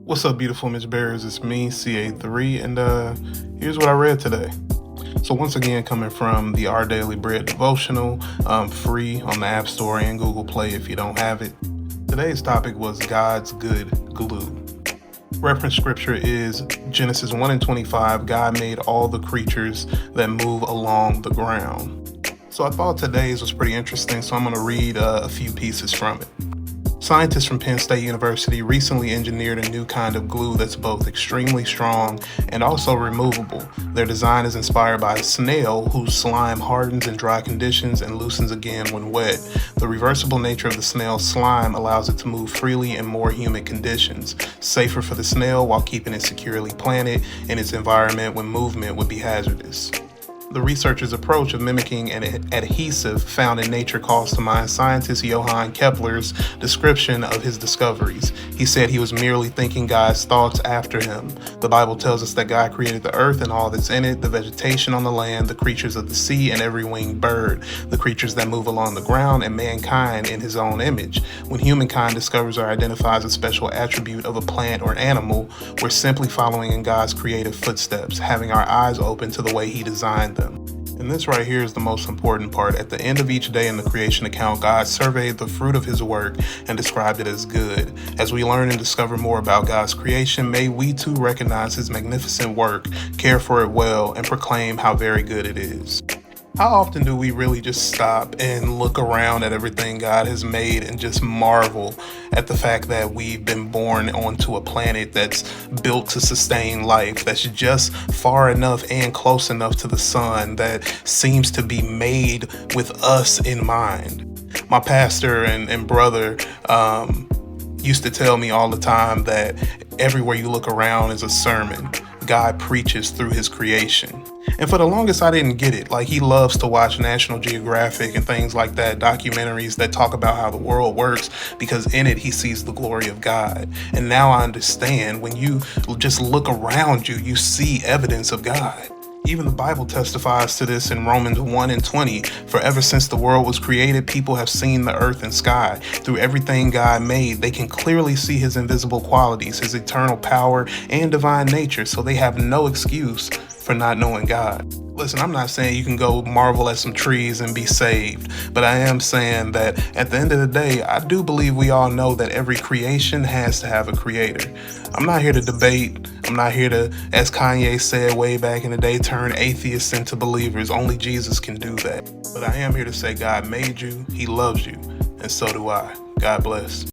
What's up, beautiful image bearers? It's me, CA3, and here's what I read today. So once again, coming from the Our Daily Bread devotional, free on the App Store and Google Play if you don't have it. Today's topic was God's good glue. Reference scripture is Genesis 1 and 25. God made all the creatures that move along the ground. So I thought today's was pretty interesting, so I'm going to read a few pieces from it. Scientists from Penn State University recently engineered a new kind of glue that's both extremely strong and also removable. Their design is inspired by a snail whose slime hardens in dry conditions and loosens again when wet. The reversible nature of the snail's slime allows it to move freely in more humid conditions, safer for the snail while keeping it securely planted in its environment when movement would be hazardous. The researchers' approach of mimicking an adhesive found in nature calls to mind scientist Johann Kepler's description of his discoveries. He said he was merely thinking God's thoughts after him. The Bible tells us that God created the earth and all that's in it, the vegetation on the land, the creatures of the sea, and every winged bird, the creatures that move along the ground, and mankind in his own image. When humankind discovers or identifies a special attribute of a plant or animal, we're simply following in God's creative footsteps, having our eyes open to the way he designed them. And this right here is the most important part. At the end of each day in the creation account, God surveyed the fruit of his work and described it as good. As we learn and discover more about God's creation, may we too recognize his magnificent work, care for it well, and proclaim how very good it is. How often do we really just stop and look around at everything God has made and just marvel at the fact that we've been born onto a planet that's built to sustain life, that's just far enough and close enough to the sun, that seems to be made with us in mind? My pastor and brother used to tell me all the time that everywhere you look around is a sermon. God preaches through his creation. And for the longest, I didn't get it. Like, he loves to watch National Geographic and things like that, documentaries that talk about how the world works, because in it, he sees the glory of God. And now I understand, when you just look around you, you see evidence of God. Even the Bible testifies to this in Romans 1 and 20. For ever since the world was created, people have seen the earth and sky. Through everything God made, they can clearly see his invisible qualities, his eternal power, and divine nature, so they have no excuse for not knowing God. Listen, I'm not saying you can go marvel at some trees and be saved, but I am saying that at the end of the day, I do believe we all know that every creation has to have a creator. I'm not here to debate. I'm not here to, as Kanye said way back in the day, turn atheists into believers. Only Jesus can do that. But I am here to say God made you, he loves you, and so do I. God bless.